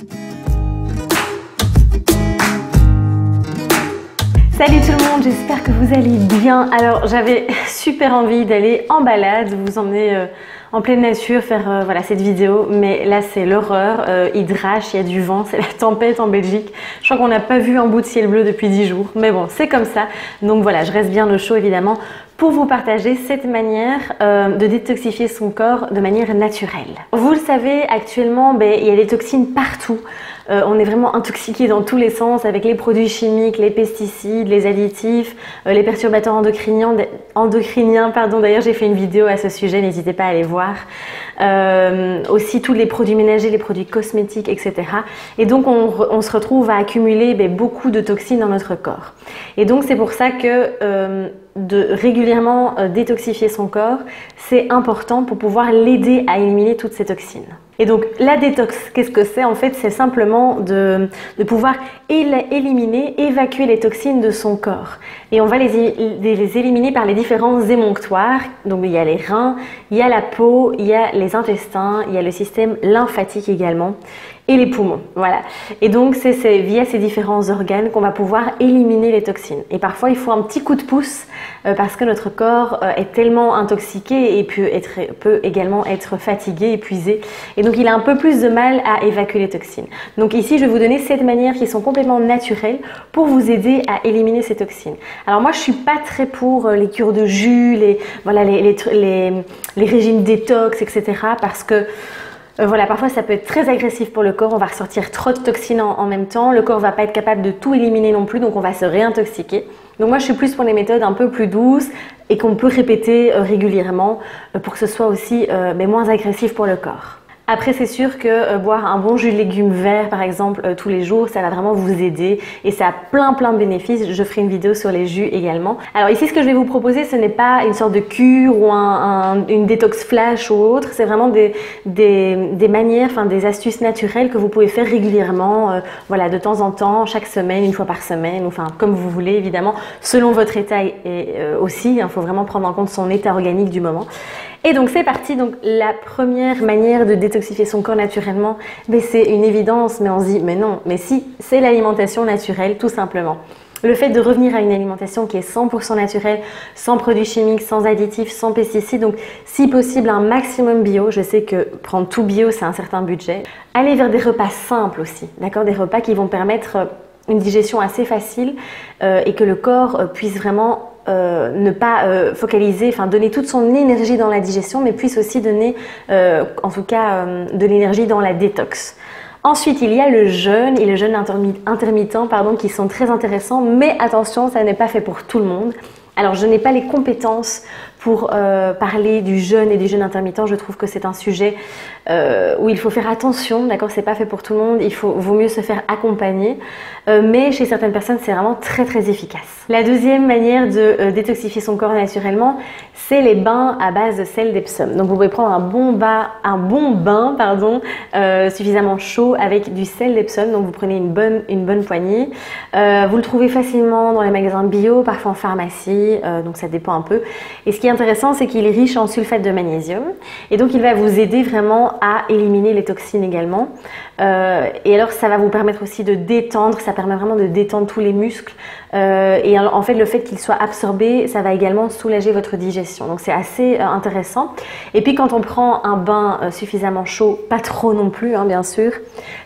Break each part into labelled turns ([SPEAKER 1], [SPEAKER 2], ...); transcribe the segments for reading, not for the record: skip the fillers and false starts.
[SPEAKER 1] Salut tout le monde, j'espère que vous allez bien. Alors j'avais super envie d'aller en balade, vous emmener en pleine nature, faire voilà, cette vidéo, mais là c'est l'horreur, il drache, il y a du vent, c'est la tempête en Belgique. Je crois qu'on n'a pas vu un bout de ciel bleu depuis 10 jours, mais bon c'est comme ça. Donc voilà, je reste bien au chaud évidemment pour vous partager cette manière de détoxifier son corps de manière naturelle. Vous le savez, actuellement il y a des toxines partout. On est vraiment intoxiqué dans tous les sens avec les produits chimiques, les pesticides, les additifs, les perturbateurs endocriniens. D'ailleurs j'ai fait une vidéo à ce sujet, n'hésitez pas à aller voir. Aussi tous les produits ménagers, les produits cosmétiques, etc. Et donc on se retrouve à accumuler beaucoup de toxines dans notre corps. Et donc c'est pour ça que de régulièrement détoxifier son corps, c'est important pour pouvoir l'aider à éliminer toutes ces toxines. Et donc la détox, qu'est-ce que c'est? En fait, c'est simplement de pouvoir éliminer, évacuer les toxines de son corps. Et on va les éliminer par les différents émonctoires. Donc il y a les reins, il y a la peau, il y a les intestins, il y a le système lymphatique également et les poumons. Voilà. Et donc c'est via ces différents organes qu'on va pouvoir éliminer les toxines. Et parfois il faut un petit coup de pouce parce que notre corps est tellement intoxiqué et peut également être fatigué, épuisé. Et donc il a un peu plus de mal à évacuer les toxines. Donc ici je vais vous donner 7 manières qui sont complètement naturelles pour vous aider à éliminer ces toxines. Alors moi je suis pas très pour les cures de jus, les régimes détox, etc. parce que voilà, parfois ça peut être très agressif pour le corps, on va ressortir trop de toxines en même temps, le corps va pas être capable de tout éliminer non plus, donc on va se réintoxiquer. Donc moi je suis plus pour les méthodes un peu plus douces et qu'on peut répéter régulièrement pour que ce soit aussi moins agressif pour le corps. Après, c'est sûr que boire un bon jus de légumes verts, par exemple, tous les jours, ça va vraiment vous aider et ça a plein de bénéfices. Je ferai une vidéo sur les jus également. Alors ici, ce que je vais vous proposer, ce n'est pas une sorte de cure ou une détox flash ou autre. C'est vraiment des manières, des astuces naturelles que vous pouvez faire régulièrement, voilà, de temps en temps, chaque semaine, une fois par semaine, enfin comme vous voulez, évidemment, selon votre état et aussi. Il faut vraiment prendre en compte son état organique du moment. Et donc c'est parti, donc la première manière de détoxifier son corps naturellement, c'est une évidence, mais on se dit mais non, mais si, c'est l'alimentation naturelle tout simplement. Le fait de revenir à une alimentation qui est 100% naturelle, sans produits chimiques, sans additifs, sans pesticides, donc si possible un maximum bio. Je sais que prendre tout bio c'est un certain budget. Aller vers des repas simples aussi, d'accord, des repas qui vont permettre une digestion assez facile et que le corps puisse vraiment ne pas focaliser, donner toute son énergie dans la digestion, mais puisse aussi donner en tout cas de l'énergie dans la détox. Ensuite, il y a le jeûne et le jeûne intermittent qui sont très intéressants, mais attention, ça n'est pas fait pour tout le monde. Alors, je n'ai pas les compétences pour parler du jeûne et du jeûne intermittent. Je trouve que c'est un sujet où il faut faire attention, d'accord, c'est pas fait pour tout le monde, vaut mieux se faire accompagner, mais chez certaines personnes c'est vraiment très efficace. La deuxième manière de détoxifier son corps naturellement, c'est les bains à base de sel d'Epsom. Donc vous pouvez prendre un bon bain suffisamment chaud avec du sel d'Epsom. Donc vous prenez une bonne poignée. Vous le trouvez facilement dans les magasins bio, parfois en pharmacie, donc ça dépend un peu. Et ce qui est intéressant, c'est qu'il est riche en sulfate de magnésium et donc il va vous aider vraiment à éliminer les toxines également. Et alors ça va vous permettre aussi de détendre, ça permet vraiment de détendre tous les muscles et en fait le fait qu'il soit absorbé, ça va également soulager votre digestion. Donc c'est assez intéressant. Et puis quand on prend un bain suffisamment chaud, pas trop non plus bien sûr,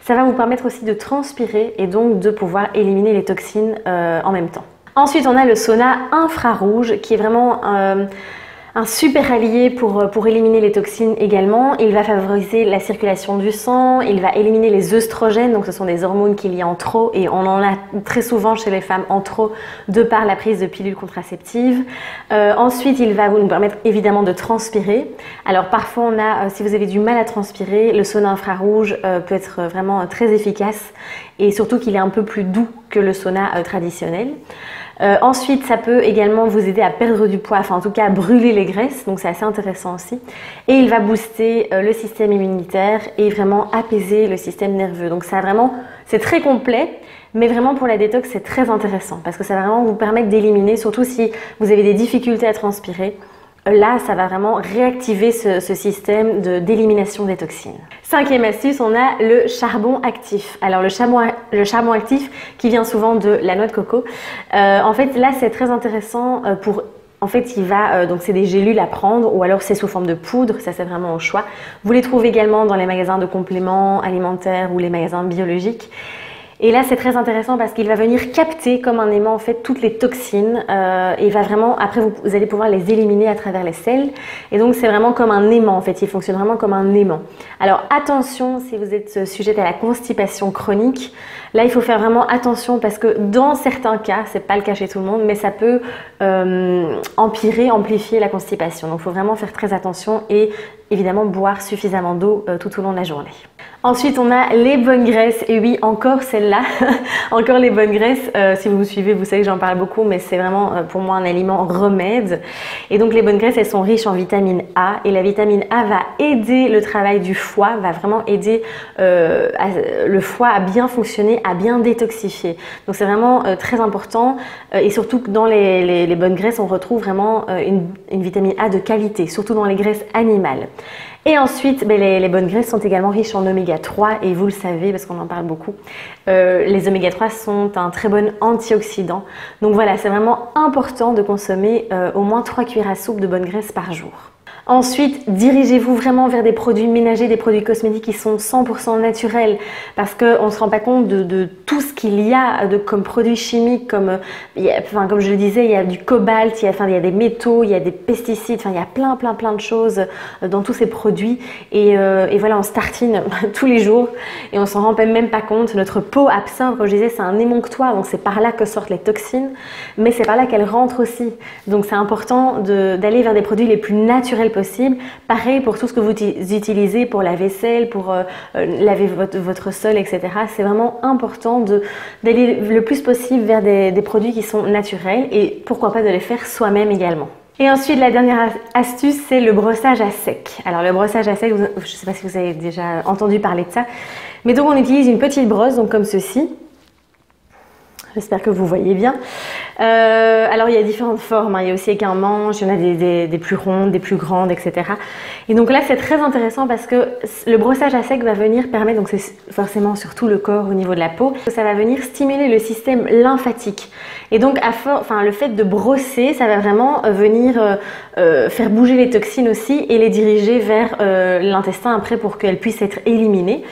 [SPEAKER 1] ça va vous permettre aussi de transpirer et donc de pouvoir éliminer les toxines en même temps. Ensuite, on a le sauna infrarouge qui est vraiment un super allié pour éliminer les toxines également. Il va favoriser la circulation du sang, il va éliminer les œstrogènes, donc ce sont des hormones qu'il y a en trop et on en a très souvent chez les femmes en trop de par la prise de pilules contraceptives. Ensuite, il va nous permettre évidemment de transpirer. Alors parfois, si vous avez du mal à transpirer, le sauna infrarouge peut être vraiment très efficace et surtout qu'il est un peu plus doux que le sauna traditionnel. Ensuite, ça peut également vous aider à perdre du poids, en tout cas à brûler les graisses, donc c'est assez intéressant aussi. Et il va booster le système immunitaire et vraiment apaiser le système nerveux. Donc c'est très complet, mais vraiment pour la détox, c'est très intéressant parce que ça va vraiment vous permettre d'éliminer, surtout si vous avez des difficultés à transpirer, là, ça va vraiment réactiver ce système d'élimination des toxines. Cinquième astuce, on a le charbon actif. Alors le charbon actif qui vient souvent de la noix de coco. En fait, là, c'est très intéressant pour... En fait, il va, donc c'est des gélules à prendre ou alors c'est sous forme de poudre, ça c'est vraiment au choix. Vous les trouvez également dans les magasins de compléments alimentaires ou les magasins biologiques. Et là, c'est très intéressant parce qu'il va venir capter comme un aimant en fait toutes les toxines et va vraiment, après vous allez pouvoir les éliminer à travers les selles. Et donc, c'est vraiment comme un aimant en fait, il fonctionne vraiment comme un aimant. Alors, attention si vous êtes sujette à la constipation chronique, là, il faut faire vraiment attention parce que dans certains cas, c'est pas le cas chez tout le monde, mais ça peut amplifier la constipation. Donc, il faut vraiment faire très attention et évidemment boire suffisamment d'eau tout au long de la journée. Ensuite, on a les bonnes graisses. Et oui, encore celle-là, encore les bonnes graisses. Si vous me suivez, vous savez que j'en parle beaucoup, mais c'est vraiment pour moi un aliment remède. Et donc, les bonnes graisses, elles sont riches en vitamine A. Et la vitamine A va aider le travail du foie, va vraiment aider le foie à bien fonctionner, à bien détoxifier. Donc, c'est vraiment très important. Et surtout que dans les bonnes graisses, on retrouve vraiment une vitamine A de qualité, surtout dans les graisses animales. Et ensuite, les bonnes graisses sont également riches en oméga 3 et vous le savez parce qu'on en parle beaucoup. Les oméga 3 sont un très bon antioxydant. Donc voilà, c'est vraiment important de consommer au moins 3 cuillères à soupe de bonnes graisses par jour. Ensuite, dirigez-vous vraiment vers des produits ménagers, des produits cosmétiques qui sont 100% naturels parce qu'on ne se rend pas compte de tout ce qu'il y a comme produits chimiques, comme je le disais, il y a du cobalt, il y a des métaux, il y a des pesticides, il y a plein de choses dans tous ces produits et voilà, on se tartine tous les jours et on s'en rend même pas compte. Notre peau absorbe, comme je disais, c'est un émonctoire, donc c'est par là que sortent les toxines, mais c'est par là qu'elles rentrent aussi. Donc c'est important d'aller vers des produits les plus naturels possible. Pareil pour tout ce que vous utilisez pour la vaisselle, pour laver votre sol, etc. C'est vraiment important d'aller le plus possible vers des produits qui sont naturels et pourquoi pas de les faire soi-même également. Et ensuite, la dernière astuce, c'est le brossage à sec. Alors le brossage à sec, je ne sais pas si vous avez déjà entendu parler de ça, mais donc on utilise une petite brosse, donc comme ceci. J'espère que vous voyez bien. Alors il y a différentes formes, hein. Il y a aussi avec un manche, il y en a des plus rondes, des plus grandes, etc. Et donc là c'est très intéressant parce que le brossage à sec va venir permettre, donc c'est forcément sur tout le corps au niveau de la peau, ça va venir stimuler le système lymphatique. Et donc le fait de brosser, ça va vraiment venir faire bouger les toxines aussi et les diriger vers l'intestin après pour qu'elles puissent être éliminées.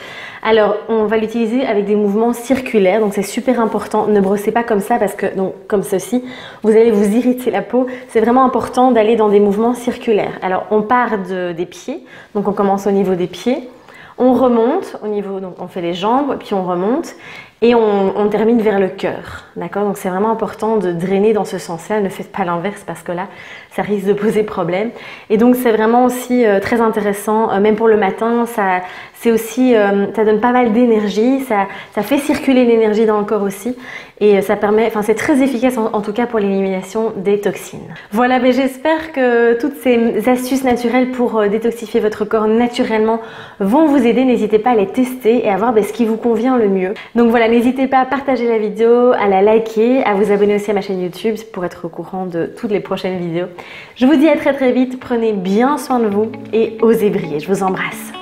[SPEAKER 1] Alors, on va l'utiliser avec des mouvements circulaires, donc c'est super important. Ne brossez pas comme ça parce que, donc, comme ceci, vous allez vous irriter la peau. C'est vraiment important d'aller dans des mouvements circulaires. Alors, on part des pieds, donc on commence au niveau des pieds. On remonte au niveau, donc on fait les jambes, puis on remonte et on termine vers le cœur. D'accord? Donc c'est vraiment important de drainer dans ce sens-là. Ne faites pas l'inverse parce que là, ça risque de poser problème. Et donc c'est vraiment aussi très intéressant, même pour le matin, ça donne pas mal d'énergie, ça fait circuler l'énergie dans le corps aussi. Et ça permet, c'est très efficace en tout cas pour l'élimination des toxines. Voilà, j'espère que toutes ces astuces naturelles pour détoxifier votre corps naturellement vont vous aider. N'hésitez pas à les tester et à voir ce qui vous convient le mieux. Donc voilà, n'hésitez pas à partager la vidéo, à la liker, à vous abonner aussi à ma chaîne YouTube pour être au courant de toutes les prochaines vidéos. Je vous dis à très vite, prenez bien soin de vous et osez briller. Je vous embrasse.